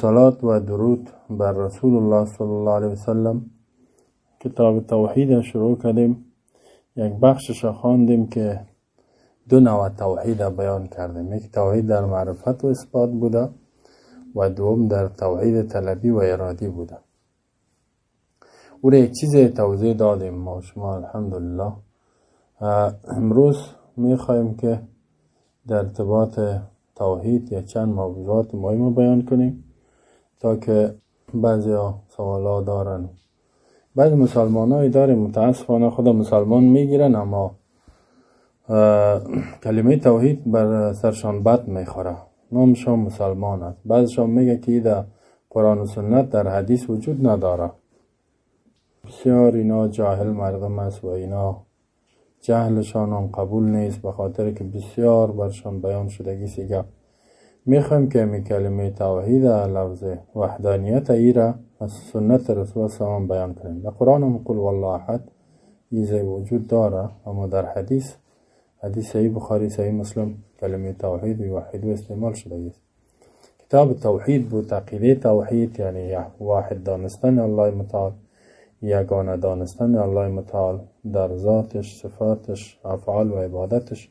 صلات و درود بر رسول الله صلی الله علیه وسلم. کتاب توحید شروع کردیم. یک بخشش خواندیم که دو نوع توحید بیان کردیم. یک توحید در معرفت و اثبات بوده و دوم در توحید طلبی و ارادی بوده. او را یک چیز توضیح دادیم ما شما الحمدلله. امروز میخوایم که در ارتباط توحید یک چند موضوعات مهم بیان کنیم تا که بعضی سوالا دارن. بعضی مسلمان هایی داریم متاسفانه خود مسلمان میگیرن اما کلمه توحید بر سرشان بد میخوره، نامشان مسلمان است. بعضشان میگه که در قرآن و سنت در حدیث وجود نداره. بسیار اینا جاهل مردم است و اینا جهلشان هم قبول نیست، به خاطر که بسیار برشان بیان شدگی سیگه. میخوایم که می کلمه توحید لفظ وحدانیت ایره از سنت رسول صلی الله علیه و بیان کنیم. در قرآن هم قل والله احد ایزه وجود داره، اما در حدیث صحیح بخاری صحیح مسلم کلمه توحید وحید استعمال شده است. کتاب توحید بود، عقیده توحید یعنی واحد دانستن الله متعال، یگانه دانستن الله متعال در ذاتش، صفاتش، افعال و عبادتش.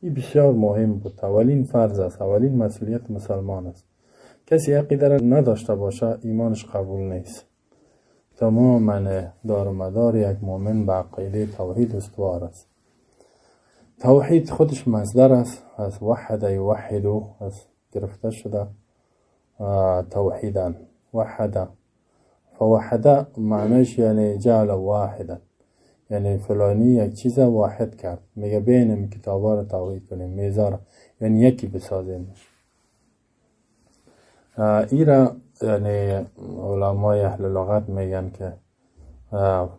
این بسیار مهم بود. اولین فرض است، اولین مسئولیت مسلمان است. کسی عقیده را نداشته باشه ایمانش قبول نیست. تمام من دار و مدار یک مؤمن به عقیده توحید استوار است. توحید خودش مصدر است، از وحد یوحد از گرفته شده. توحیدا وحده فوحده معنیش یعنی جعل واحدا، یعنی فلانی یک چیز واحد کرد. میگه بینم کتابا رو توحید کنیم، میزاره یعنی یکی بسازیم. ایرا یعنی علمای اهل لغت میگن که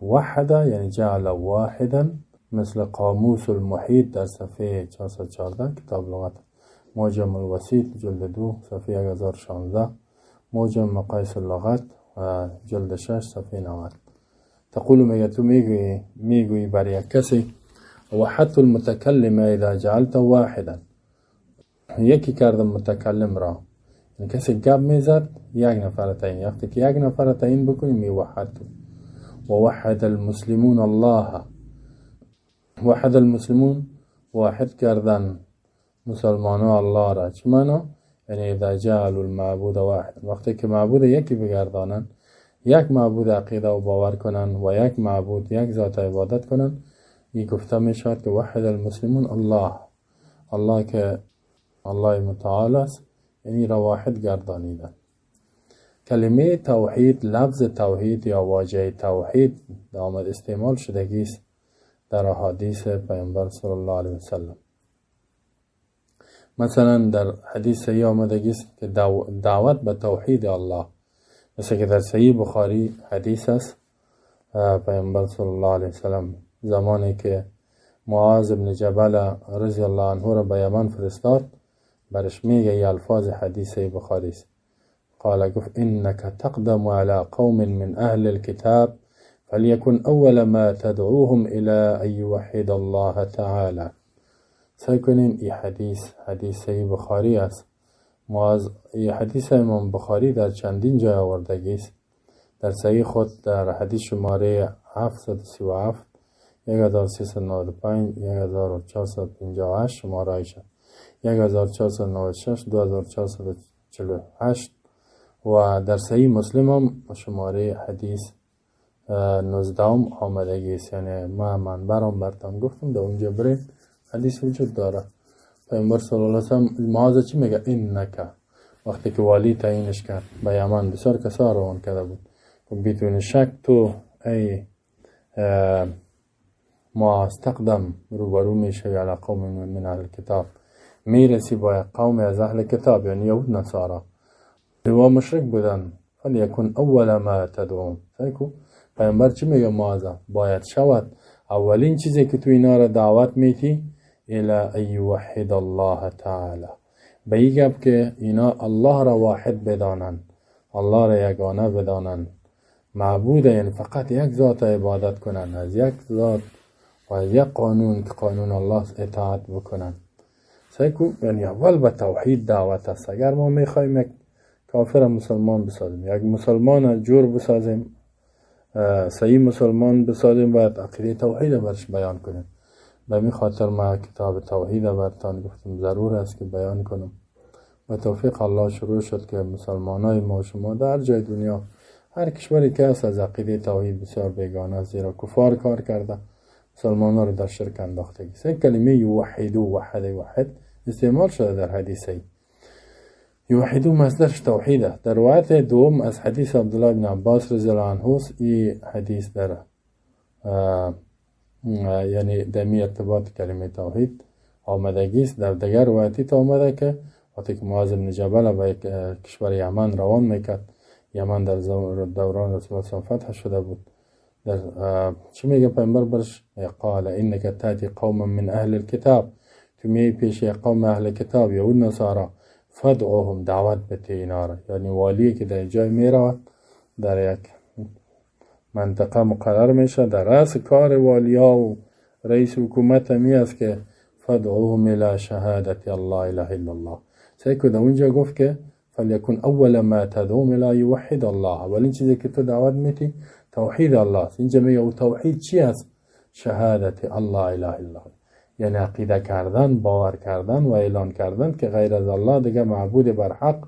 وحده یعنی جعل واحدا، مثل قاموس المحیط در صفحه 414 کتاب لغت، معجم الوسیط جلد 2 صفحه 1016، معجم مقایس اللغت جلد 6 صفحه 90. تقول میگه تو میگویی بر یک کسی وحدت المتکلم اذا جعلت واحدا، یکی کردم متکلم را. یعنی کسی گپ میزد یک نفر تعیین، وقتی که یک نفر تعیین بکنی می وحدت. و وحد المسلمون الله، وحد المسلمون واحد کردن مسلمان الله را. چه معنی؟ یعنی اذا جعلوا المعبود واحد، وقتی که معبود یکی بگردانن، یک معبود عقیده و باور کنن و یک معبود یک ذات عبادت کنن، این گفته می شود که وحد المسلمون الله، الله که الله متعال است، یعنی را واحد گردانیدن. کلمه توحید، لفظ توحید یا واژه توحید آمد استعمال شدگی است در احادیث پیامبر صلی الله علیه وسلم. مثلا در حدیث صحیح آمدگی است که دعوت به توحید الله، مثل که در صحیح بخاری حدیث است پیامبر صلی الله علیه وسلم زمانی که معاذ بن جبل رضی الله عنه را به یمن فرستاد، برش میگه ای الفاظ حدیث صحیح بخاری است. قال گفت انک تقدم على قوم من اهل الكتاب فليكن اول ما تدعوهم الى ان يوحد الله تعالی. سعی کنین این حدیث صحیح بخاری است. این حدیث امام بخاری در چندین جای آوردگی است. در صحیح خود در حدیث شماره 737، 1395، 1458 شماره ایشه، 1496، 2448 و در صحیح مسلم هم شماره حدیث 19 آمدگی است. یعنی من برام برتان گفتم در اونجا برید حدیث وجود داره. پیامبر صلی الله علیه و سلم معاذ چی میگه؟ انک، وقتی که والی تعیینش کرد به یمن، بسیار کسا روان کرده بود، بدون شک تو ای معاذ تقدم روبرو میشوی علی قوم من اهل کتاب، میرسی با قوم از اهل کتاب یعنی یهود نصارا و مشرک بودن. فلیکن اول ما تدعون. سایکو پیامبر چی میگه؟ معاذ باید شود اولین چیزی که تو اینا را دعوت میتی الى ان یوحد الله تعالی، به این گفت که اینا الله را واحد بدانن، الله را یگانه بدانن، معبود یعنی فقط یک ذات عبادت کنن، از یک ذات و از یک قانون که قانون الله اطاعت بکنن. سعی کو یعنی اول به توحید دعوت است. اگر ما میخوایم یک کافر مسلمان بسازیم. یک مسلمان جور بسازیم، صحیح مسلمان بسازیم، باید عقیده توحید برش بیان کنیم. به می خاطر ما کتاب توحید برتان گفتم ضرور است که بیان کنم. با توفیق الله شروع شد که مسلمانای ما شما در جای دنیا، هر کشوری که هست، از عقیده توحید بسیار بیگانه است، زیرا کفار کار کرده مسلمانان رو در شرک انداختگی. سه کلمه یوحدو، وحد استعمال شده در حدیثی. یوحدو مصدرش توحیده. در روایت دوم از حدیث عبدالله بن عباس رضی الله عنه، این حدیث در یعنی دمی ارتباط کلمه توحید آمدگیست. در دیگر روایتی تا آمده که وقتی که معاذ بن جبل به کشور یمن روان میکرد، یمن در دوران رسول الله فتح شده بود، در چی میگه پیامبر برش؟ قال انک تاتی قوما من اهل الكتاب، تو می پیش قوم اهل کتاب یهود نصارا، فدعوهم، دعوت بده اینا را. یعنی والی که در جای می رود، در یک منطقه مقرر میشه، در رأس کار والیا و رئیس حکومت می است که فدعوهم الى شهادت الله اله الا الله. سیکو در اونجا گفت که فلیکن اول ما تدعوهم الى یوحد الله، اولین چیزی که تو دعوت میتی توحید الله است. اینجا میگه او توحید چی است؟ شهادت الله اله الا الله، یعنی عقیده کردن، باور کردن و اعلان کردن که غیر از الله دیگه معبود بر حق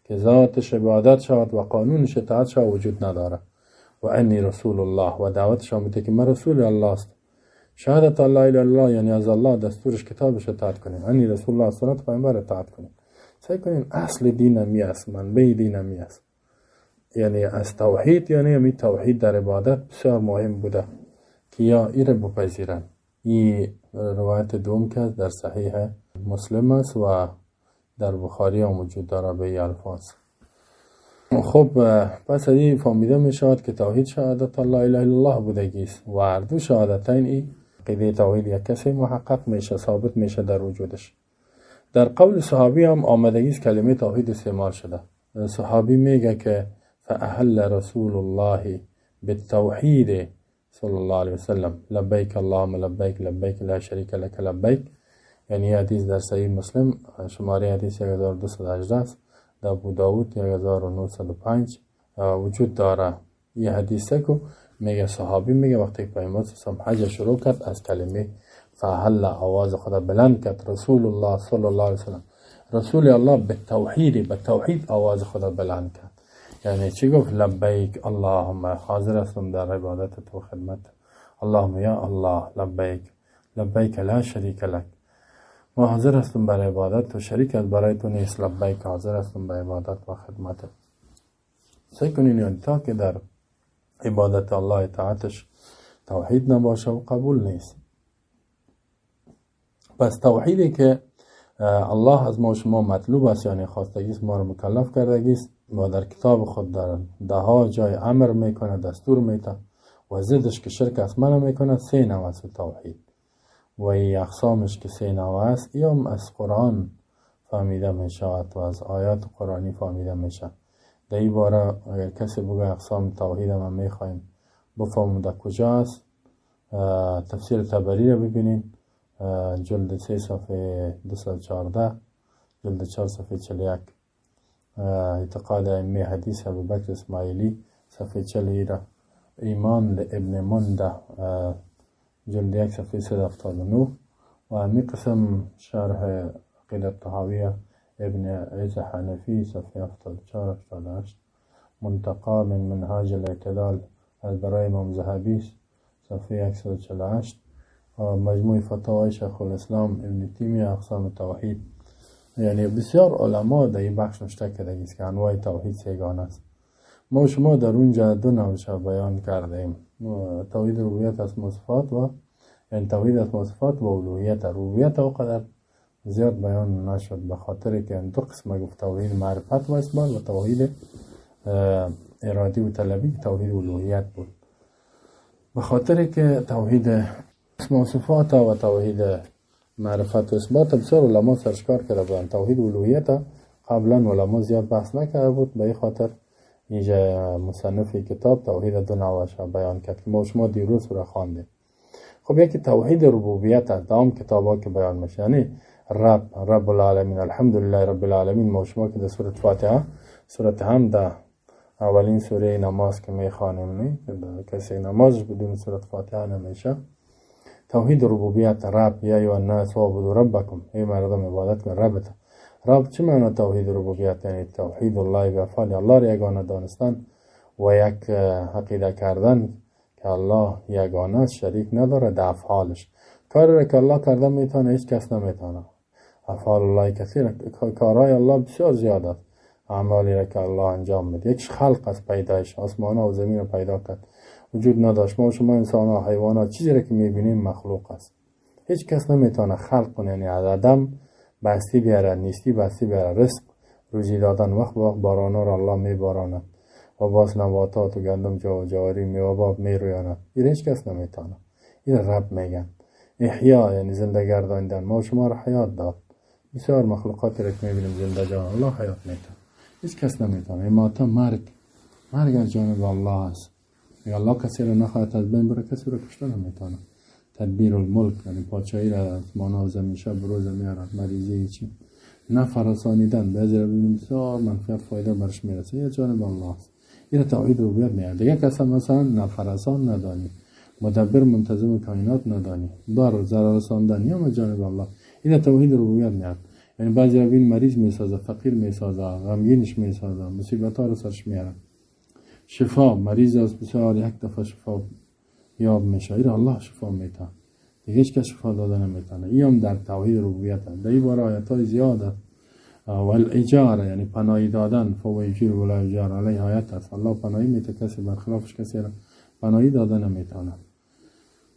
که ذاتش عبادت شود و قانونش اطاعت شود وجود نداره. و انی رسول الله، و دعوتش آمده که من رسول الله است. شهادت الله الا الله یعنی از الله دستورش کتابش اطاعت کنیم. انی رسول الله، سنت پیامبر اطاعت کنیم. سعی کنیم اصل دین می است، منبع دین می است. یعنی از توحید، یعنی همین توحید در عبادت بسیار مهم بوده که یا ایره بپذیرن. این روایت دوم که در صحیح مسلم است و در بخاری هم وجود داره به این الفاظ. خب پس از این فهمیده می شود که توحید شهادت الله اله الا الله بودگیست و هر دو شهادتین ای عقیده توحید یک کسی محقق میشه، ثابت میشه در وجودش. در قول صحابی هم آمدگیست کلمه توحید استعمال شده. صحابی میگه که فاحل رسول الله بالتوحید صلی الله علیه وسلم لبیک اللهم لبیک لبیک لا شریک لک لبیک. یعنی حدیث در صحیح مسلم شماره حدیث 1218 است، در ابو داود 1905 وجود داره. این حدیثه که میگه صحابی میگه وقتی پیامبر صلی حج شروع کرد از کلمه فاحل آواز خدا بلند کرد، رسول الله صلی الله علیه وسلم، رسول الله به توحید آواز خدا بلند کرد. یعنی چی گفت؟ لبیک اللهم، حاضر هستم در عبادت تو خدمت. اللهم یا الله لبیک لبیک لا شریک لک، ما حاضر هستم بر عبادت تو، شریک از برای تو نیست. لبیک، حاضر هستم بر عبادت و خدمت. سعی کنین یعنی تا که در عبادت الله اطاعتش توحید نباشه و قبول نیست. پس توحیدی که الله از ما شما مطلوب است، یعنی خواستگیست، ما رو مکلف کردگیست و در کتاب خود در ده جای امر میکنه، دستور میده و ضدش که شرک اسمانه میکنه. 3 نوع است توحید و این اقسامش که 3 نوع است، یا از قرآن فهمیده میشه و از آیات قرآنی فهمیده میشه. در این باره اگر کسی بگه اقسام توحید ما میخوایم بفهمیم در کجا است، تفسیر طبری رو ببینین، جلد 3 صفحه 214، جلد 4 صفحه 41. اعتقاد ائمه حدیث ابوبکر اسماعیلی صفحه 40، ایمان لابن منده جلد 1 صفحه 179 و همین قسم شرح عقیده طحاویه ابن عز حنفی صفحه 74-88، منتقى من منهاج الاعتدال از برای امام ذهبی صفحه 148، مجموع فتاوای شیخ الاسلام ابن تیمیه اقسام توحید. یعنی بسیار علما در این بخش نوشته کردگیست که انواع توحید 3 گانه است. ما شما در اونجا 2 نوعش بیان کردیم، توحید ربوبیت اسماء و صفات و یعنی توحید اسماء و صفات و الوهیت. ربوبیت اوقدر زیاد بیان نشد به خاطر که 2 قسم گفت، توحید معرفت و اثبات و توحید ارادی و طلبی، توحید الوهیت بود. به خاطر که توحید اسماء و صفات و توحید معرفت و اثبات بسیار علما سرشکار کرده بودن. توحید الوهیت قبلا علما زیاد بحث نکرده بود، به این خاطر اینجا مصنف کتاب توحید 2 نوعش بیان کرد که ما شما دیروز رو خواندیم. خب یکی توحید ربوبیت است، تمام کتابا که بیان میشه، یعنی رب العالمین، الحمدلله رب العالمین. ما شما که در سوره فاتحه صورت حمد اولین سوره نماز که میخوانیم نه، کسی نمازش بدون صورت فاتحه نمیشه. توحید ربوبیت، رب، یا ایها الناس اعبدوا ربکم، ای مردم عبادت کن ربت. رب چه معنی توحید ربوبیت؟ یعنی توحید الله به افعال، الله را یگانه دانستن و یک عقیده کردن که الله یگانه است، شریک نداره در افعالش. کاری را که الله کرده میتونه هیچ کس نمیتونه. افعال الله کثیر، کارهای الله بسیار زیاد است. اعمالی را که الله انجام میده. یک خلق از پیدایش، آسمان و زمین را پیدا کرد، وجود نداشت. ما شما انسان ها، حیوانات، چیزی را که میبینیم مخلوق است. هیچ کس نمیتونه خلق کنه، یعنی از عدم بستی بیاره، نیستی بستی بیاره. رزق، روزی دادن، وقت به وقت بارانا را الله میباراند و باز نباتات و گندم جواری میوه میرویاند. این هیچ کس نمیتونه. این رب میگن. احیا یعنی زنده گرداندن. ما شما را حیات داد. بسیار مخلوقاتی را که میبینیم زنده جان، الله حیات میتونه. هیچ کس نمیتونه. ماتم، مرگ از جانب الله است. الله کسی را نخواهد از بین بره، کسی را کشته نمیتونه. تدبیر الملک یعنی پادشاهی را از مانا و زمین شب روز میارد. مریضی چی نفرسانیدن، بعضی را ببینیم بسیار منفعت فایده برش میرسه، یه جانب الله است. این توحید ربوبیت میاد. دیگه کسی مثلا نفرسان ندانی، مدبر منتظم کائنات ندانی، دار ضرر رساندن یا جانب الله، این توحید ربوبیت میاد. یعنی بعضی را ببین مریض میسازه، فقیر میسازه، غمگینش میسازه، مصیبت ها رو سرش میاره. شفا، مریض از بسیار یک دفعه شفا یاب میشه، این الله شفا میده. دیگه هیچ کس شفا داده نمیتونه. این هم در توحید ربوبیت است. در این باره آیات های زیاد است. والاجاره یعنی پناهی دادن، فهو یجیر ولا یجار علیه آیت است. الله پناهی میده، کسی برخلافش کسی را پناهی داده نمیتونه.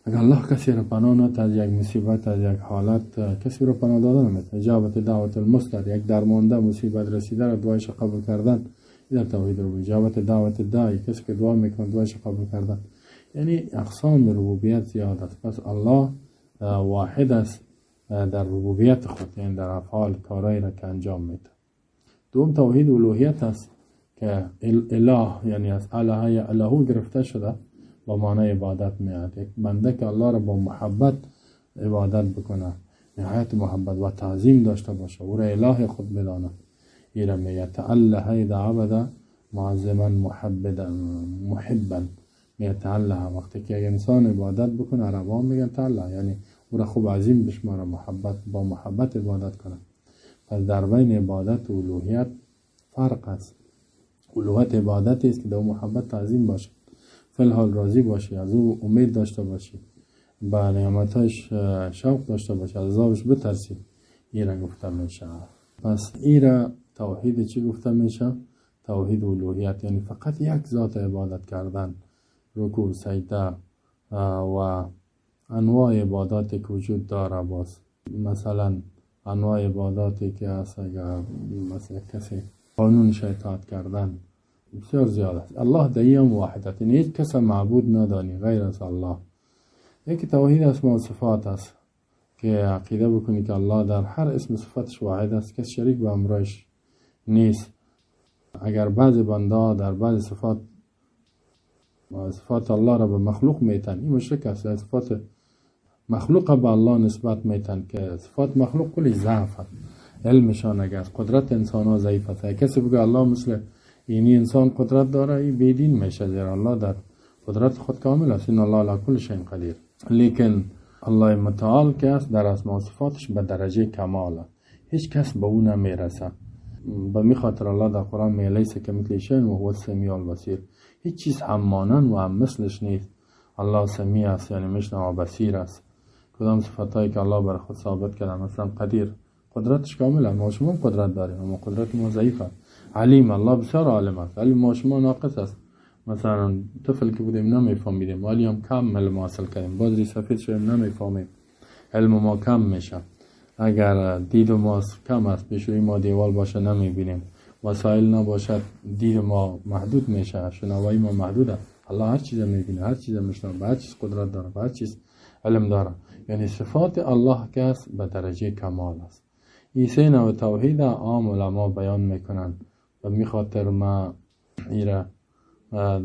اگر الله کسی را پناه ندهد از یک مصیبت، از یک حالت، کسی را پناه داده نمیتونه. اجابت دعوت المضطر، یک درمانده مصیبت رسیده را دعایش قبول کردن، این توحید ربوبیت. اجابت دعوت داعی، کسی که دعا میکنه دعایش قبول کردن. یعنی اقسام ربوبیت زیاد است. پس الله واحد است در ربوبیت خود، یعنی در افعال کارایی را که انجام میده. دوم توحید الوهیت است که اله یعنی از الهو گرفته شده با معنی عبادت میاد. یک بنده که الله را با محبت عبادت بکنه، نهایت محبت و تعظیم داشته باشه، او را اله خود بدانه، این را میگه تعالی اذا عبد معظما محبا. میگه تعالی وقتی که یک انسان عبادت بکنه، عربان میگن تعالی، یعنی او را خوب عظیم بشماره، محبت با محبت عبادت کنه. پس در بین عبادت و الوهیت فرق است. الوهیت عبادتی است که در محبت تعظیم باشه، فی الحال راضی باشی، از او امید داشته باشی، با نعمتش شوق داشته باشی، از عذابش بترسی. این را گفته میشه. پس این را توحید چی گفته میشه؟ توحید الوهیت، یعنی فقط یک ذات عبادت کردن، رکوع، سجده و انواع عباداتی که وجود داره. باز مثلا انواع عباداتی که هست، اگر مثلا کسی قانونش اطاعت کردن، بسیار زیاد است. الله دیم واحدت، یعنی هیچ کس معبود ندانی غیر از الله. یکی توحید اسماء و صفات است که عقیده بکنی که الله در هر اسم صفتش واحد است، کس شریک به امرش نیست. اگر بعضی بنده در بعضی صفات الله را به مخلوق میتن، این مشرک است. صفات مخلوق به الله نسبت میتن که صفات مخلوق کلی ضعف است. علمشان اگر از قدرت انسان ها ضعیف است. کسی بگه الله مثل اینی انسان قدرت داره، این بیدین میشه، زیرا الله در قدرت خود کامل است. این الله علی کل شیء قدیر. لیکن الله متعال که است در اسماء و صفاتش به درجه کمال است، هیچ کس به اون نمیرسه. به می خاطر الله در قرآن میگه لیس کمثله شیء و هو السمیع البصیر، هیچ چیز هم مانند و هم مثلش نیست. الله سمیع است، یعنی میشنوه و بصیر است. کدام صفاتایی که الله بر خود ثابت کرده، مثلا قدیر، قدرتش کامله، ما شما قدرت داریم اما قدرت ما ضعیفه. علیم، الله بسیار عالم است، ولی ما شما ناقص است. مثلا طفل که بودیم نمیفهمیدیم، ولی هم کم علم حاصل کردیم. بازی سفید شدیم نمیفهمیم، علم ما کم میشه. اگر دید ما کم است، پیشوی ما دیوال باشه نمیبینیم، وسایل نباشد، دید ما محدود میشه، شنوایی ما محدوده. الله هر چیز میبینه، هر چیز میشنوه، به هر چیز قدرت داره، به هر چیز علم داره. یعنی صفات الله که است به درجه کمال است. این سه نوع توحید عام علما بیان میکنن و میخاطر ما ایره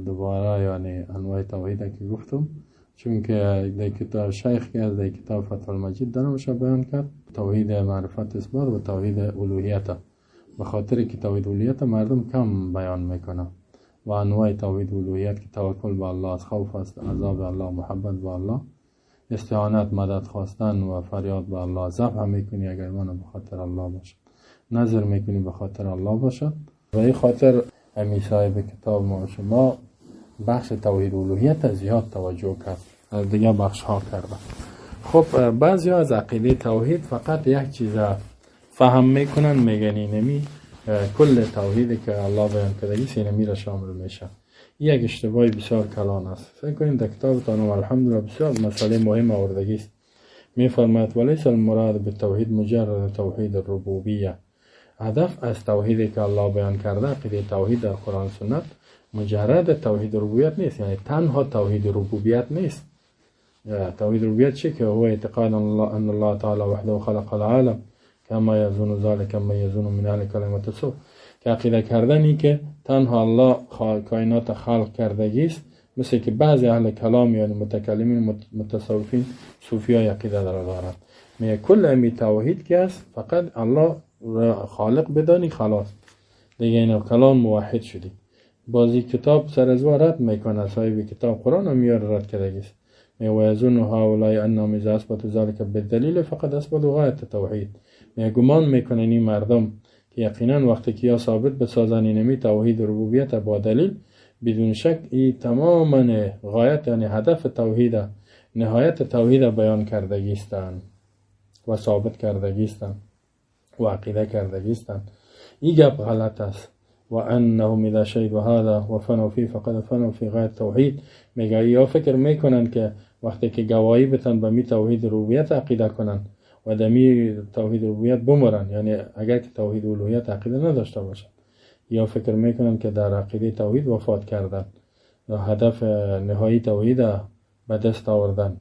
دوباره یعنی انواع توحید که گفتم، چون که در کتاب شیخ که از در کتاب فتح المجید دارمش بیان کرد، توحید معرفت اثبات و توحید الوهیت. به خاطر که توحید الوهیت مردم کم بیان میکنه و انواع توحید الوهیت که توکل به الله است، خوف است، عذاب الله، محبت به الله، استعانت، مدد خواستن و فریاد به الله، ذبح میکنی اگر ایمان به خاطر الله باشد، نظر میکنی به خاطر الله باشد. و این خاطر امی صاحب کتاب ما شما بخش توحید الوهیت زیاد توجه کرد، از دیگه بخش ها کرده. خب بعضی ها از عقیده توحید فقط یک چیز فهم میکنن، میگن اینمی کل توحیدی که الله بیان کرده است اینمی را شامل میشه. یک اشتباهی بسیار کلان است. فکر کنید در کتابتان الحمدلله بسیار مسئله مهم آوردگی است. میفرماید ولیس المراد بالتوحید مجرد توحید الربوبیه. هدف از توحیدی که الله بیان کرده، عقیده توحید در قرآن سنت، مجرد توحید ربوبیت نیست، یعنی تنها توحید ربوبیت نیست. توحید ربوبیت چی که هو اعتقاد ان الله تعالی وحده خلق العالم کما یظن ذلک ما یظن من اهل کلمت السوء، که عقیده کردنی که تنها الله کائنات خلق کردگی است، مثل که بعضی اهل کلام یعنی متکلمین متصوفین صوفیای عقیده دارند. میگه کل امی توحید که است فقط الله خالق بدانی خلاص، دیگه این کلام موحد شدی. بازی کتاب سر از رد میکنه، صاحب کتاب قرآن هم میاره رد کردگی است. میگه یظن هؤلاء انهم اذا اثبتوا ذلك بالدلیل فقد اثبتوا غایة التوحید. میگه گمان میکنن این مردم که یقینا وقتی که یا ثابت بسازن اینمی توحید ربوبیت با دلیل، بدون شک این تماما غایت یعنی هدف توحید، نهایت توحید بیان کردگی استند و ثابت کردگی استند و عقیده کردگی استند. این گپ غلط است. و انهم اذا شهدوا هذا و فنوا فيه فقد فنوا في غایت توحید. میگه یا فکر میکنن که وقتی که گواهی بتن به می توحید ربوبیت عقیده کنن و دمی توحید ربوبیت بمرن، یعنی اگر که توحید الوهیت عقیده نداشته باشن، یا فکر میکنن که در عقیده توحید وفات کردن و هدف نهایی توحید به دست آوردن،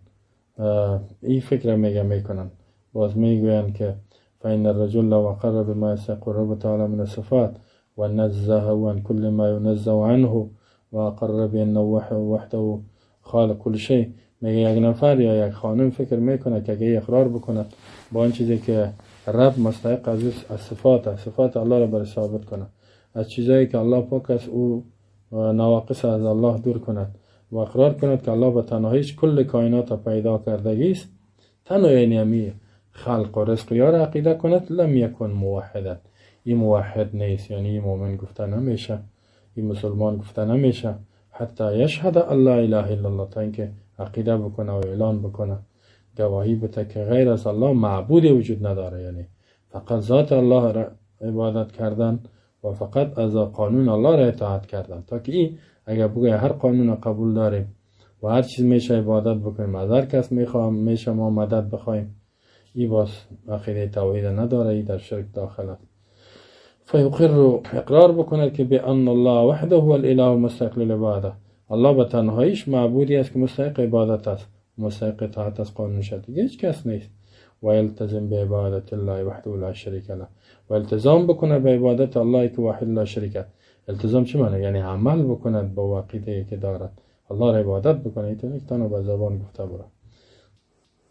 این فکر میکنن. باز میگوین که فإن الرجل لو أقر بما يستقر تعالى من الصفات ونزهه عن كل ما ينزه عنه وأقر بأنه وحده خالق كل شيء. میگه یک نفر یا یک خانم فکر میکنه که اگه اقرار بکنه با آن چیزی که رب مستحق از صفات الله را بر ثابت کنه، از چیزایی که الله پاک است او نواقص از الله دور کند و اقرار کند که الله به تنهاییش کل کائنات پیدا کردگی است، تنها یعنی خلق و رزق یا را عقیده کند، لم یکن موحدا. این موحد نیست، یعنی این مؤمن گفته نمیشه، این مسلمان گفته نمیشه حتی یشهد الله اله الا الله، تا اینکه عقیده بکنه و اعلان بکنه، گواهی بده که غیر از الله معبودی وجود نداره، یعنی فقط ذات الله را عبادت کردن و فقط از قانون الله را اطاعت کردن. تا که این اگر بگه هر قانون قبول داریم و هر چیز میشه عبادت بکنیم، از هر کس میشه ما مدد بخوایم، این باز عقیده توحید نداره، این در شرک داخله. فیقر اقرار بکنه که به ان الله وحده هو الاله المستحق للعباده، الله به تنهاییش معبودی است که مستحق عبادت است، مستحق اطاعت از قانون شد، دیگه هیچ کس نیست. و التزم به عبادت الله وحده لا شریک له، و التزام بکنه به عبادت الله که واحد لا شریک است. التزام چه معنی؟ یعنی عمل بکنه با عقیده که دارد، الله را عبادت بکنه، اینطور نیست تنها به زبان گفته بره.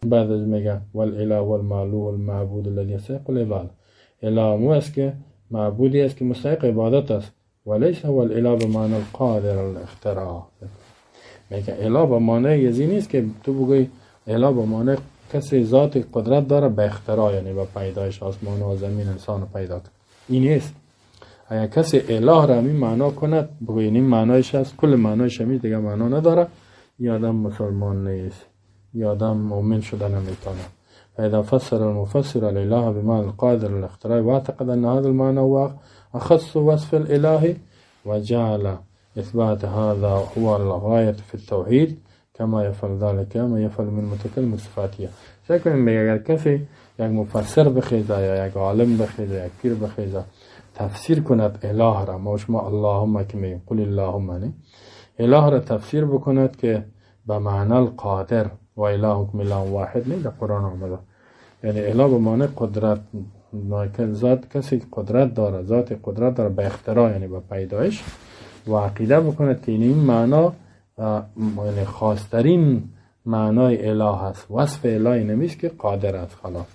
بعد از میگه والاله والمعلوه المعبود الذي يستحق العباده، اله مو است که معبودی است که مستحق عبادت است، ولیس هو الاله بمعنى القادر الاختراع. میگه اله به معنی یزی نیست که تو بگوی اله به معنی کسی ذات قدرت داره به اختراع، یعنی به پیدایش آسمان و زمین انسان پیدا کنه، این نیست. اگر کسی اله را همین معنا کند بگوی این معنایش است، کل معنایش همین دیگه معنا نداره، یا آدم مسلمان نیست، یا آدم مؤمن شده نمیتونه. فإذا فسر المفسر الإله بمعنى القادر الاختراع واعتقد أن هذا المعنى هو أخص وصف الإله وجعل إثبات هذا هو الغاية في التوحيد كما يفعل ذلك كما يفعل من متكلم الصفاتية. شکل میگه اگر کسی یک مفسر بخیزه یا یک عالم بخیزه یک پیر بخیزه تفسیر کند اله را، ما شما اللهم که میگیم قل اللهم، یعنی اله را تفسیر بکند که به معنی القادر و الهکم اله واحد، نه در قرآن آمده، یعنی اله به معنی قدرت، ذات کسی قدرت داره، ذات قدرت داره به اختراع یعنی به پیدایش، و عقیده بکند که این معنا یعنی خاصترین معنای اله است، وصف اله نمیست که قادر است خلاص.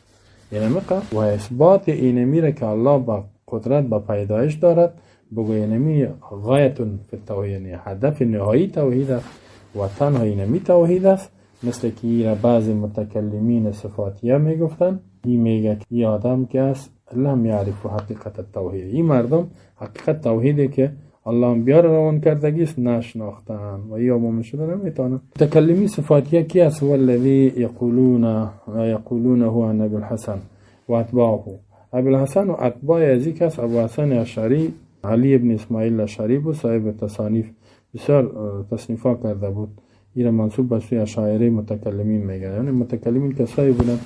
یعنی و اثبات این میره که الله با قدرت به پیدایش دارد، بگو اینمی غایت فی التوحید، یعنی هدف نهایی توحید است و تنها اینمی توحید است. مثل که ایره بعضی متکلمین صفاتیه میگفتن، این میگه که این آدم که است لم یعرف حقیقت التوحید، این مردم حقیقت توحیدی که الله انبیا را روان کردگی است نشناختن و یا مومن شده نمیتونن. متکلمین صفاتیه کی است؟ هو الذی یقولونه هو عن ابی الحسن و اتباعه. ابی الحسن و اتباع ازی کس ابو حسن اشعری علی ابن اسماعیل اشعری بود، صاحب تصانیف بسیار تصنیفا کرده بود. این منصوب به سوی اشاعره متکلمین میگن، یعنی متکلمین کسایی بودن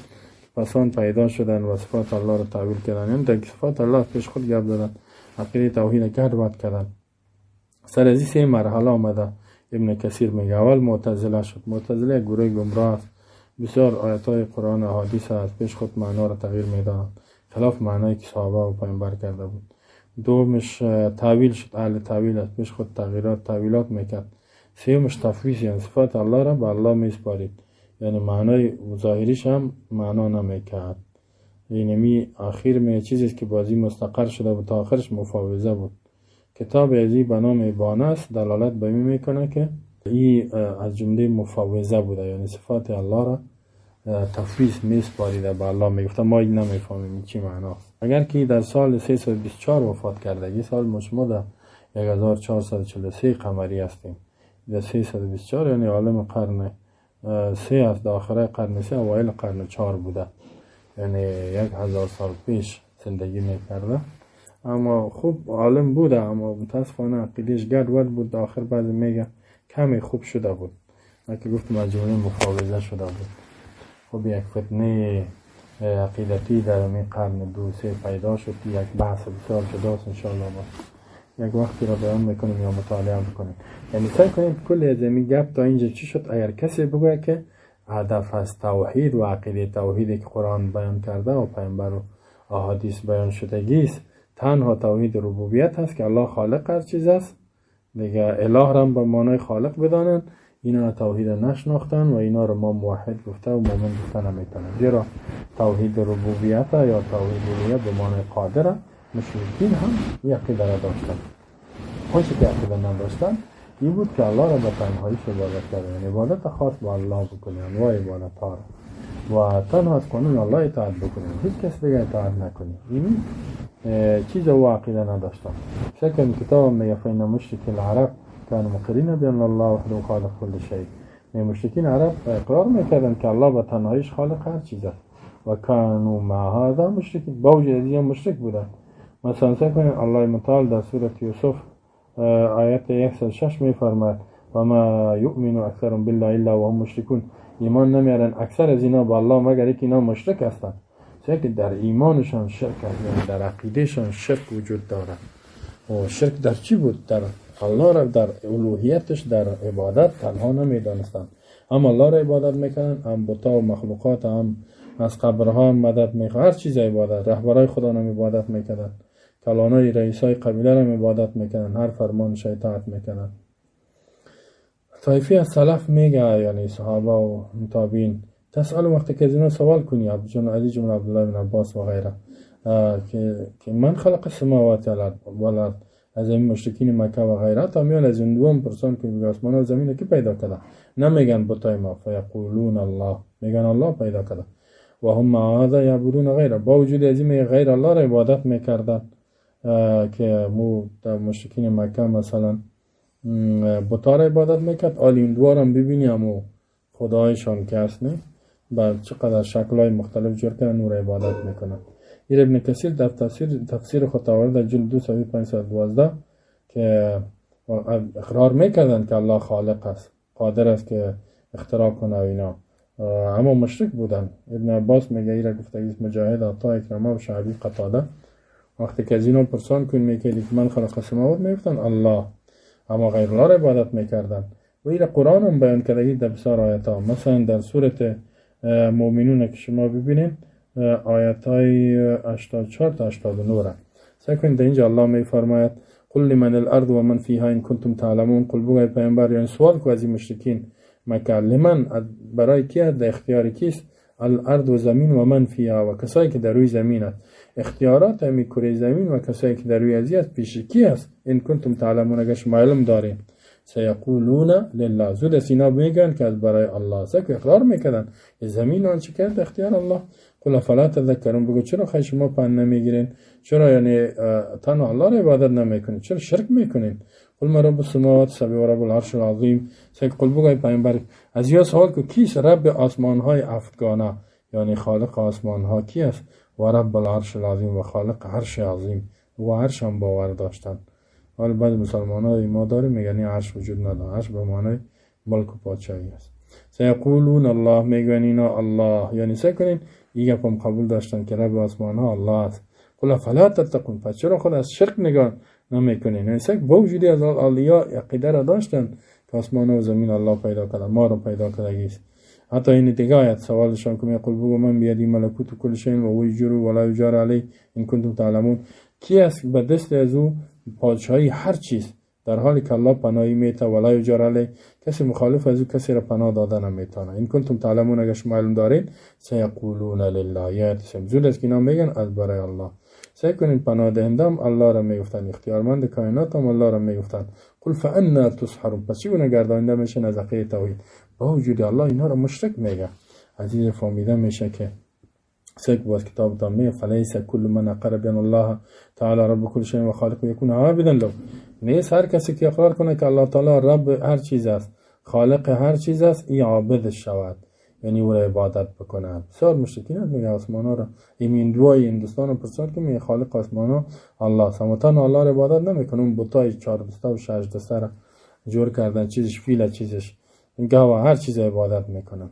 پسان پیدا شدن و صفات الله را تعویل کردن، یعنی در صفات الله پیش خود گپ دادن، عقیده توحید کرد باد کردن. سر از این سه مرحله آمده. ابن کثیر میگه اول معتزله شد. معتزله گروه گمراه است، بسیار آیاتای قرآن و حدیث است، پیش خود معنا را تغییر میدادند خلاف معنایی که صحابه و پیامبر کرده بود. دومش تعویل شد، اهل تعویل است، پیش خود تعویلات میکرد. سومش تفویض، یعنی صفات الله را به الله میسپارید، یعنی معنای ظاهریش هم معنا نمیکرد. اینمی آخر می چیزی که بازی مستقر شده بود تا آخرش مفاوضه بود. کتاب ازی به نام ابانه است، دلالت به این میکنه که این از جمله مفاوضه بوده، یعنی صفات الله را تفویض میسپاریده به الله. میگفته ما این نمیفهمیم چی معناست. اگر که در سال 324 وفات کردگی، سال ما در 1443 قمری هستیم، در 324 یعنی عالم قرن 3 است، داخل قرن 3 اوایل قرن 4 بوده، یعنی 1000 سال پیش زندگی میکرده. اما خوب عالم بوده، اما متاسفانه عقیدهش گډوډ بود. آخر بعد میگه کمی خوب شده بود، که گفت مجموعه مفاوضه شده بود. خب یک فتنه عقیدتی در این قرن 2-3 پیدا شد، یک بحث بسیار جداست انشاءالله با یک وقتی را بیان میکنیم یا مطالعه میکنیم. یعنی سعی کنیم کل از این گپ تا اینجا چی شد. اگر کسی بگه که هدف از توحید و عقیده توحیدی که قرآن بیان کرده و پیامبر و احادیث بیان شدگی است تنها توحید ربوبیت است که الله خالق هر چیز است، دیگه اله را به معنای خالق بدانند، اینا توحید نشناختن و اینا رو ما موحد گفته و مومن گفته نمیتونن. زیرا توحید ربوبیت یا توحید الوهیت به معنای قادر، مشرکین هم عقیده را داشتن. آنچه که عقیده نداشتن این بود که الله را به تنهاییش عبادت کردن، یعنی عبادت خاص به الله بکنن، انواع عبادت ها و تنها از قانون الله اطاعت بکنن، هیچ کس دیگه اطاعت نکنی. این چیز او عقیده نداشتن. شکل کتاب میگه فین مشرک العرب کانوا مقرین بان الله وحده خالق كل شيء. مشرکین عرب اقرار میکردن که الله به تنهاییش خالق هر چیز است و کانوا مع هذا مشرکین، با وجود این مشرک بودن. مثلا کنید الله متعال در سوره یوسف آیت 106 میفرماید و ما یؤمن اکثرهم بالله الا وهم مشرکون. ایمان نمیارن اکثر از اینا با الله مگر اینکه اینا مشرک هستند. چه که در ایمانشان شرک است، یعنی در عقیدهشان شرک وجود دارد. و شرک در چی بود؟ در الله را در الوهیتش در عبادت تنها نمیدانستند. هم الله را عبادت میکنن، هم بتا و مخلوقات، هم از قبرها هم مدد میکنن، هر چیز عبادت. رهبرای خدا را عبادت میکنن، کلانای رئیسای قبیله را عبادت میکنن، هر فرمانش اطاعت میکنن. طایفه از سلف میگه، یعنی صحابه و تابعین، تسأل وقتی که از اینا سوال کنی، علی جمله عبدالله بن عباس و غیره، که من خلق السماوات والارض، از این مشرکین مکه و غیره تا میان از این دوم پرسان که بگه آسمان و زمین کی پیدا کرده؟ نمیگن بتای ما، فیقولون الله، میگن الله پیدا کرده. و هم مع هذا یعبدون غیره، با وجود از این غیر الله را عبادت میکردن. که مشرکین مکه مثلا بتا را عبادت میکرد، آلی این دوار هم ببینیم و خدایشان که هست نه، بعد چقدر شکلهای مختلف جور کردن نور عبادت میکنن. این ابن کثیر در تفسیر خود آورد در جلد 2 صفحه 512 که اقرار میکردن که الله خالق است، قادر است که اختراع کنه و اینا، اما مشرک بودن. ابن عباس میگه ایره گفته مجاهد، عطا، اکرمه و شعبی، قتاده وقتی که از اینا پرسان کن میکردی که من خلق السماوات، میگفتن الله، اما غیر الله را عبادت میکردن. و ایره قرآن هم بیان کرده در بسیار آیات ها. مثلا در سورت مومنون که شما ببینید آیات های 84 تا 89 را سعی کنید. در اینجا الله میفرماید قل لمن الارض و من فیها ان کنتم تعلمون. قل بگوی پیامبر، یعنی سوال کو از این مشرکین مکه، لمن برای کی، در اختیار کیست؟ الارض و زمین و من فیها، و کسایی که در روی زمین است. اختیارات همین کره زمین و کسایی که در روی ازی پیش کی است؟ ان کنتم تعلمون، اگر شما علم دارین. سیقولون لله، زود از اینا میگن که از برای الله است، که اقرار میکردن زمین آنچه کرد اختیار الله. قل فلا تذکرون، بگو چرا خیلی شما پند نمیگیرین؟ چرا یعنی تنها الله را عبادت نمیکنین؟ چرا شرک میکنین؟ قل ما رب السماوات السبع و رب العرش العظیم. قل بگوی پیامبر از یا سوال که کیست رب آسمان های هفتگانه، یعنی خالق آسمان ها کی است؟ و رب العرش العظیم، و خالق عرش عظیم. و عرش هم باور داشتن. حالا بعض مسلمان ها ما داریم میگن عرش وجود نداره. عرش به معنی ملک و پادشاهی است. سیقولون الله، میگن اینا الله، یعنی سعی کنین این گپ هم قبول داشتن که رب آسمان ها الله است. قل فلا تتقون، پس چرا خود از شرک نگاه نمیکنین؟ یعنی سعی با وجودی از الله عقیده را داشتن که آسمان و زمین الله پیدا کرده، ما را پیدا کرده است. حتی این دیگه آیت سوالشان که میقول بگو من بیدی ملکوت کل شیء و هو یجر ولا یجار علیه ان کنتم تعلمون. کی است به دست از او پادشاهی هر چیز، در حالی که الله پناهی میته ولا یجار علیه، کسی مخالف از او کسی را پناه داده نمیتونه. این کنتم تعلمون، اگر شما علم دارین. سیقولون لله، یاتسم، زود است که اینا میگن از برای الله. سعی کنین پناه دهندم الله را میگفتن، اختیارمند کائنات هم الله را میگفتن. قل فانا تسحرون، پس چگونه گردانده میشن از عقیده توحید؟ با وجود الله اینا را مشرک میگه. عزیز فهمیده میشه که سیک باز کتابتان میگه فلیس کل من اقر بین الله تعالی رب کل شیء و خالق یکون عابدا له. نیست هر کسی که اقرار کنه که الله تعالی رب هر چیز است، خالق هر چیز است، این عابد شود، یعنی او را عبادت بکنه. بسیار مشرکین میگه آسمان ها را، این دوای هندوستان پرسان که میگه خالق آسمان ها الله، سمتان الله را عبادت نمیکنه. اون بتای 4 دسته و 6 دسته را جور کردن، چیزش فیل، چیزش گاوا، هر چیز عبادت میکنن.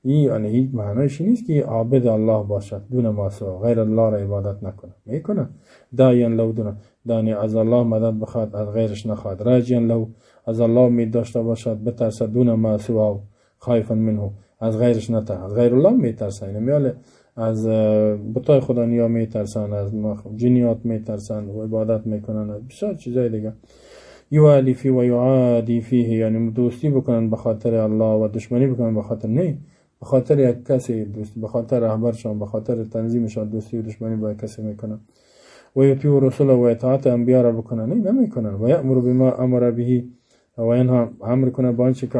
این یعنی هیچ معنیش نیست که عابد الله باشد دون ما سوا، غیر الله را عبادت نکنه. میکنه داین لو دونه، دانی از الله مدد بخواد از غیرش نخواد. راجین لو، از الله امید داشته باشد بترسد، دون ما سوا خایفا منه، از غیرش نترسد. از غیر الله میترسن، یعنی میاله از بتای خدا نیا میترسن، از جنیات میترسن و عبادت میکنن، بسیار چیزای دیگه. یوالی فی و یعادی فیه، یعنی دوستی بکنن به خاطر الله و دشمنی بکنن به خاطر نه، به خاطر یک کسی دوستی، به خاطر رهبرشان، به خاطر تنظیمشان دوستی و دشمنی با یک کسی میکنن. و یطیع رسول و اطاعت انبیا را بکنن، نه نمیکنن. و یأمر بما امر به، و ینها، امر کنه با آنچه که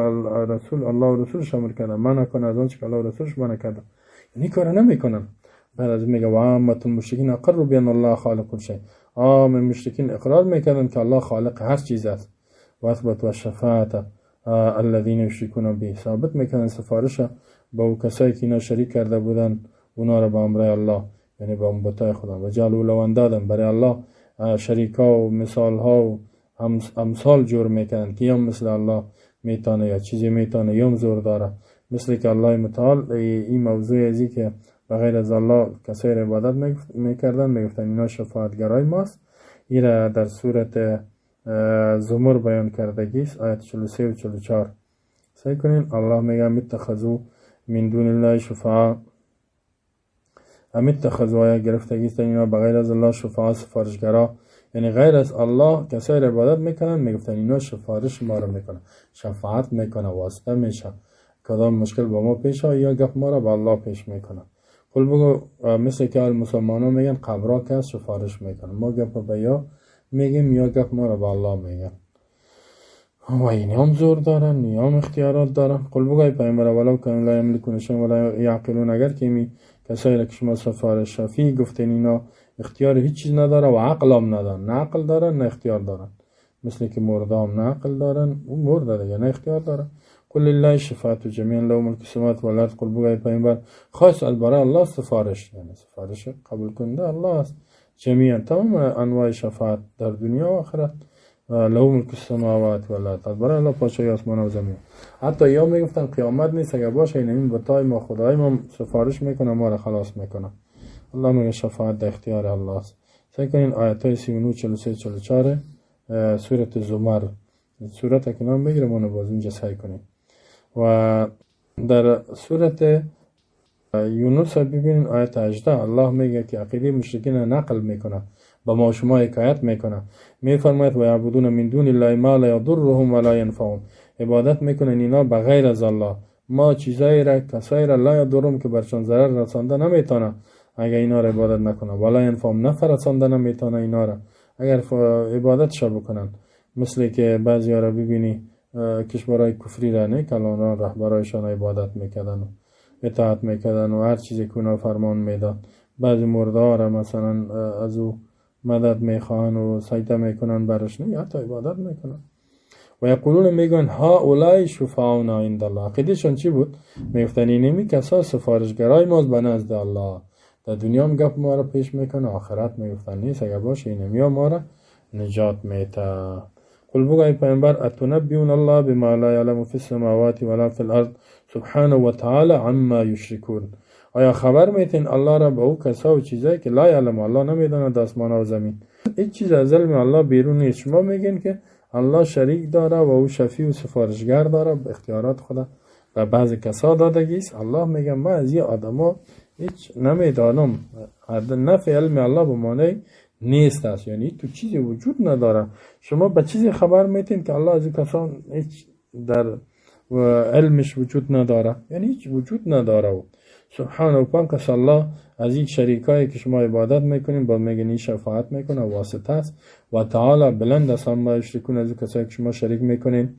رسول الله و رسولش امر کردن، منع کنه از آنچه که الله و رسولش منع کردن، یعنی کار نمیکنن. بعد از میگه و عامة المشرکین اقروا بان الله خالق کل شیء، عام مشرکین اقرار میکردن که الله خالق هر چیز است. و اثبت و شفاعت الذين یشرکون به، ثابت میکردن سفارش با او کسایی که اینا شریک کرده بودن اونا را با امر الله، یعنی با بتای خدا. و جعلوا له اندادا، برای الله شریکا و مثال ها و امثال جور میکنن که یا مثل الله میتونه یا چیزی میتونه یا زور داره، مثل که الله متعال این موضوع ازی که بغیر از الله کسای را عبادت میکردن میگفتن اینا شفاعتگرای ماست. این را در صورت زمر بیان کردگی است، آیت 43 و 44. سعی کنین. الله میگه اتخذوا من دون الله شفاعا، اتخذوا گرفتگی است اینا بغیر از الله شفاعا، سفارشگرا، یعنی غیر از الله کسای را عبادت میکنن میگفتن اینا سفارش ما را میکنن، شفاعت میکنه، واسطه میشه، کدام مشکل با ما پیش آید یا گپ ما را با الله پیش میکنه. قل بگو مثل که مسلمانان میگن قبرا که سفارش میکنن، ما گپ با یا میگیم یا گپ ما را با الله میگن. و این هم زور دارن، این هم اختیارات دارن. قل بگوی پیامبر ولو کانوا لا یملکون شیئا ولا یعقلون، اگر که می کسایی را که شما سفارش شفیع گفتین اینا اختیار هیچ چیز نداره و عقل هم ندارن، نه عقل دارن نه اختیار دارن، مثل که مرده هم نه عقل دارن و مرده دیگه نه اختیار دارن. قل لله شفاعت جمیعا له ملک السماوات والارض. قل بگوی پیامبر خاص برای الله سفارش، یعنی سفارش قبول کننده الله است، جمیعا تمام انواع شفاعت در دنیا و آخرت. له ملک السماوات والارض، برای الله پادشاهی آسمان و زمین. حتی یا میگفتن قیامت نیست اگر باشه این بتای ما خدای ما سفارش میکنه ما را خلاص میکنه. الله میگه شفاعت در اختیار الله است. سعی کنین آیات های 39 43 44 سورت زمر، سورت که نام بگیرم اونو باز اینجا سعی کنین. و در سورت یونس ببینین آیت 18 الله میگه که عقیده مشرکین نقل میکنه، با ما شما حکایت میکنه، میفرماید و یعبدون من دون الله ما لا یضرهم ولا ینفعهم، عبادت میکنن اینا بغیر از الله ما چیزایی را کسایی را لا یضرهم که برشان ضرر رسانده نمیتونه اگر اینا را عبادت نکنه، ولا ینفعهم نفع رسانده نمیتونه اینا را اگر عبادتش بکنن. مثل که بعضی ها را ببینی کشورهای کفری را نه که الان رهبرایشان عبادت میکردن و اطاعت میکردن و هر چیزی که اونا فرمان میداد، بعضی مرده ها را مثلا از او مدد میخوان و سجده میکنن برش، نه حتی عبادت میکنن. و یقولون میگن ها اولای شفاعنا عند الله، عقیدهشان چی بود؟ میگفتن اینمی کسا سفارشگرای ماست به نزد الله. در دنیا هم گپ ما را پیش میکنه، آخرت میگفتن نیست، اگر باشه اینمی ها ما را نجات میته. قل بگو ای پیامبر اتنبئون الله بما لا یعلم فی السماوات ولا فی الارض سبحانه و تعالی عما یشرکون، آیا خبر میتین الله را به او کسا و چیزایی که لا یعلم الله نمیدونه در آسمان و زمین؟ هیچ چیز از علم الله بیرون نیست. شما میگین که الله شریک داره و او شفیع و سفارشگر داره، به اختیارات خدا و بعض کسا دادگی است. الله میگه من از این آدما هیچ نمیدانم، نفع علم الله به معنی نیست است، یعنی تو چیزی وجود نداره. شما به چیزی خبر میتین که الله از کسان هیچ در علمش وجود نداره، یعنی هیچ وجود نداره. و سبحانه و پاک است الله از این شریکایی که شما عبادت میکنین با میگنی شفاعت میکنه، واسطه است. و تعالی بلند است اما یشرکون، از کسایی که شما شریک میکنین.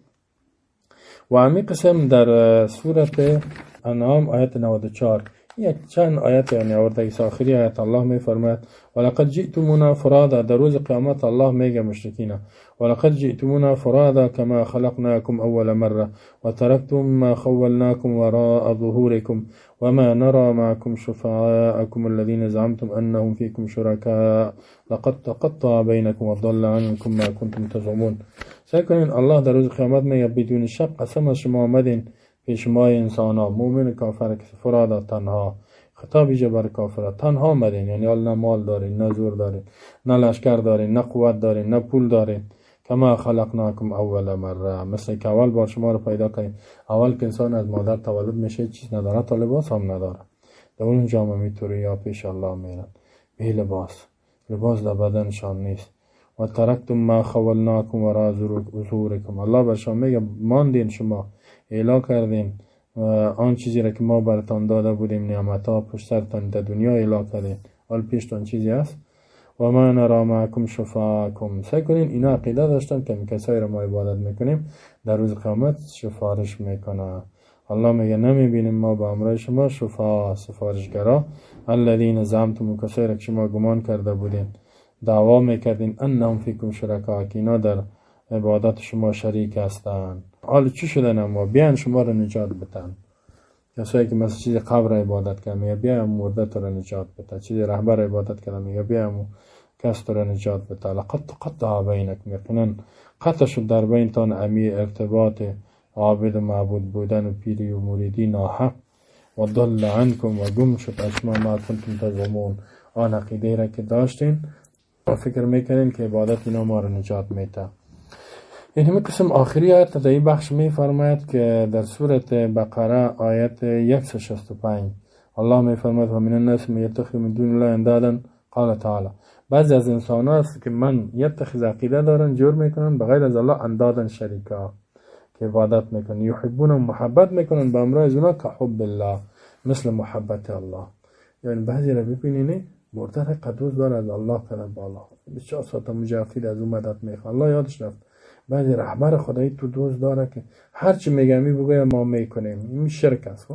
و همین قسم در سورت انعام آیت 94 یک چند آیت یعنی آورده ایست. آخری آیت الله می فرماید ولقد جئتمونا فرادا، در روز قیامت الله میگه مشرکین ولقد جئتمونا فرادا كما خلقناكم اول مره و ترکتم ما خولناكم وراء ظهوركم وما نرى معكم شفعاءكم الذين زعمتم انهم فيكم شركاء لقد تقطع بينكم وضل عنكم ما كنتم تزعمون. سیکنین الله در روز قیامت میگه بدون شک قسم از شما آمدین پیش ما انسان ها، مومن کافر که فرادا تنها، خطاب ایجا بر کافر تنها آمدین، یعنی نه مال دارین، نه زور دارین، نه لشکر دارین، نه قوت دارین، نه پول دارین. کما خلقناکم اول مره، مثل که اول بار شما رو پیدا کنیم. اول که انسان از مادر تولد میشه چیز نداره، تا لباس هم نداره. در اون جامعه میتوری یا پیش الله میرن بی لباس در بدنشان نیست. و ترکتم ما خولناکم وراء ظهورکم، الله برشان میگه ماندین، شما اعلا کردین آن چیزی را که ما براتان داده بودیم، نعمتها پشت سرتان در دنیا اعلا کردین، حال پیشتان چیزی هست. و ما نرى معكم شفاعكم، سعی کنین اینا عقیده داشتن که کسایی را ما عبادت میکنیم در روز قیامت سفارش میکنه. الله میگه نمیبینیم ما با امرای شما شفاع، سفارشگرا، الذین زعمتم، کسایی را که شما گمان کرده بودین، دعوا میکردین انهم فیکم شرکا، که اینا در عبادت شما شریک هستند. حالا چی شدن؟ اما بیان شما را نجات بتن. کسایی که مثل چیز قبر عبادت کردن میگه بیا مرده تو را نجات بده، چیز رهبر عبادت کردن میگه بیا کس تو را نجات بده. لقد تقطع بینکم، یقینا قطع شد در بینتان ارتباط عابد و معبود بودن و پیری و مریدی ناحق. و ضل عنکم، و گم شد از شما ما کنتم تزعمون، آن عقیده را که داشتین و فکر میکنین که عبادت اینا ما را نجات میده. این همه قسم آخری آیت در این بخش می فرماید که در سورت بقره آیت 165 الله می فرماید و من الناس من یتخذ من دون الله اندادا قال تعالی، بعضی از انسان هست که من یتخذ عقیده دارن، جور میکنن بغیر از الله اندادا شریکا که عبادت میکنن، یحبون، محبت میکنن به امرای اونا که حب الله، مثل محبت الله. یعنی بعضی را ببینینی مرده را قدوس داره از الله کنه بالا، بسیار ساعت مجافید از اون مدد میخواد. الله یادش رفت بعضی رهبر خدایی تو دوست داره که هرچی میگه میگه ما میکنیم. این شرک است.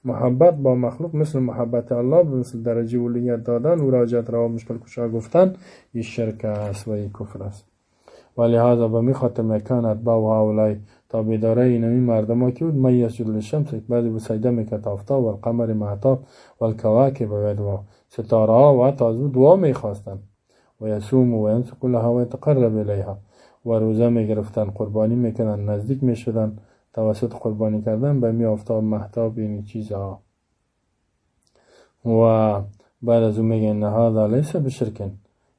محبت با مخلوق مثل محبت الله، مثل درجه اولیت دادن و راجت را مشکل کشا گفتن، این شرک است و این کفر است. ولی هذا به می خاطر مکانت با و هاولای تابیداره اینمی مردم ها که بود من یسجد للشمس، بعضی به سجده میکرد آفتاب و القمر معتاب و الکواکب و ستاره ها و حتی از دعا میخواستن. و یصوم و ینسک لها و یتقرب الیها، و روزه میگرفتن، قربانی میکنن، نزدیک میشدن توسط قربانی کردن به می آفتاب مهتاب این چیزها. و بعد از اون میگن هذا لیس بشرکن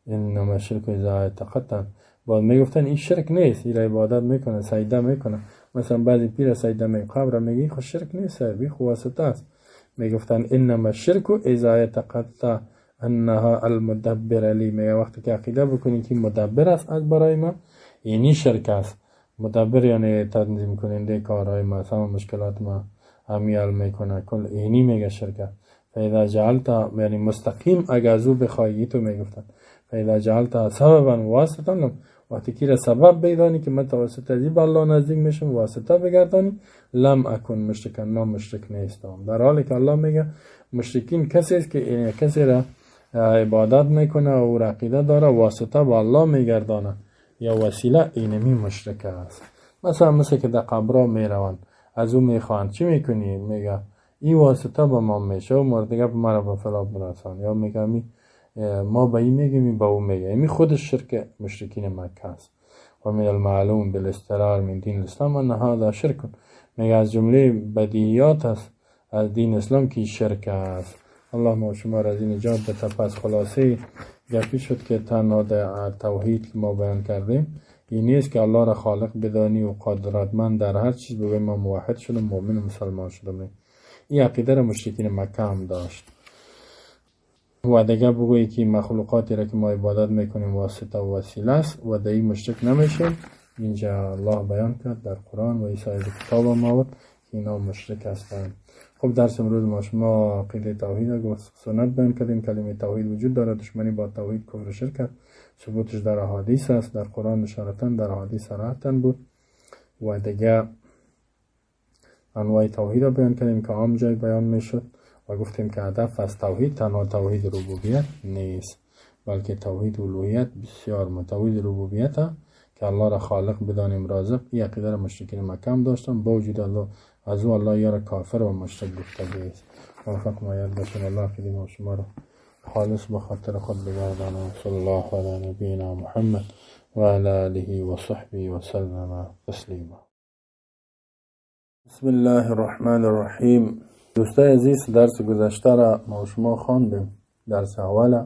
انما شرک اذا اعتقدتن، بعد میگفتن این شرک نیست، این عبادت میکنه، سجده میکنه. مثلا بعضی پیر سجده میکنه قبر میگی خود شرک نیست، بی خواسته است. میگفتن انما الشرک اذا اعتقدت انها المدبر لی، میگه وقتی که عقیده بکنی که مدبر است از برای ما، اینی شرک است. مدبر یعنی تنظیم کننده کارهای ما، تمام مشکلات ما همیال میکنه کل اینی میگه شرک. فاذا جعلت یعنی مستقیم اگه از او بخوایی تو میگفتن فاذا جعلت سببا واسطا وقتی که سبب بدانی که من توسط ازی به الله نزدیک میشم واسطه بگردانی لم اکن مشرکا مشرک نیستم. در حالی که الله میگه مشرکین کسی است که کسی را عبادت میکنه و عقیده داره واسطه به الله میگردانه یا وسیله اینمی مشرک است. مثل که در قبرها میروند از او میخوان چی میکنی؟ میگه این واسطه به ما میشه و مردگه به مرا به فلا برسان، یا میگه ما به این میگیم به او میگه. این خودش شرک مشرکین مکه است. و من المعلوم بالاستقرار من دین الاسلام ان هذا شرک. میگه از جمله بدیهیات است از دین اسلام که شرک است. الله ما شما را از این نجات بده. پس خلاصه گپی شد که تنها در توحید که ما بیان کردیم این نیست که الله را خالق بدانی و قدرتمند در هر چیز بگویم ما موحد شدم مؤمن و مسلمان شدم. این عقیده را مشرکین مکه هم داشت. و دیگه بگویی که مخلوقاتی را که ما عبادت میکنیم واسطه و وسیله است و در این مشرک نمیشیم. اینجا الله بیان کرد در قرآن و عیسی کتاب ما بود که اینا مشرک هستند. خب درس امروز ما شما عقیده توحید و سنت بیان کردیم. کلمه توحید وجود داره، دشمنی با توحید کفر شرک، ثبوتش در احادیث است، در قرآن اشارتاً در احادیث صراحتاً بود. و دیگه انواع توحید را بیان کردیم که عام جای بیان میشد و گفتیم که هدف از توحید تنها توحید ربوبیت نیست بلکه توحید الوهیت بسیار توحید ربوبیت که الله را خالق بدانیم رازق. این عقیده را مشرکین مکه هم داشتن، با وجود الله از او الله یار کافر و مشرک گفته است. موفق ما یاد باشین. الله عقیده ما شما را خالص به خاطر خود بگردانه. صلی الله علی نبینا محمد و علی آله و صحبه و سلم تسلیما. بسم الله الرحمن الرحیم. دوستای عزیز درس گذشته را ما شما خواندیم. درس اول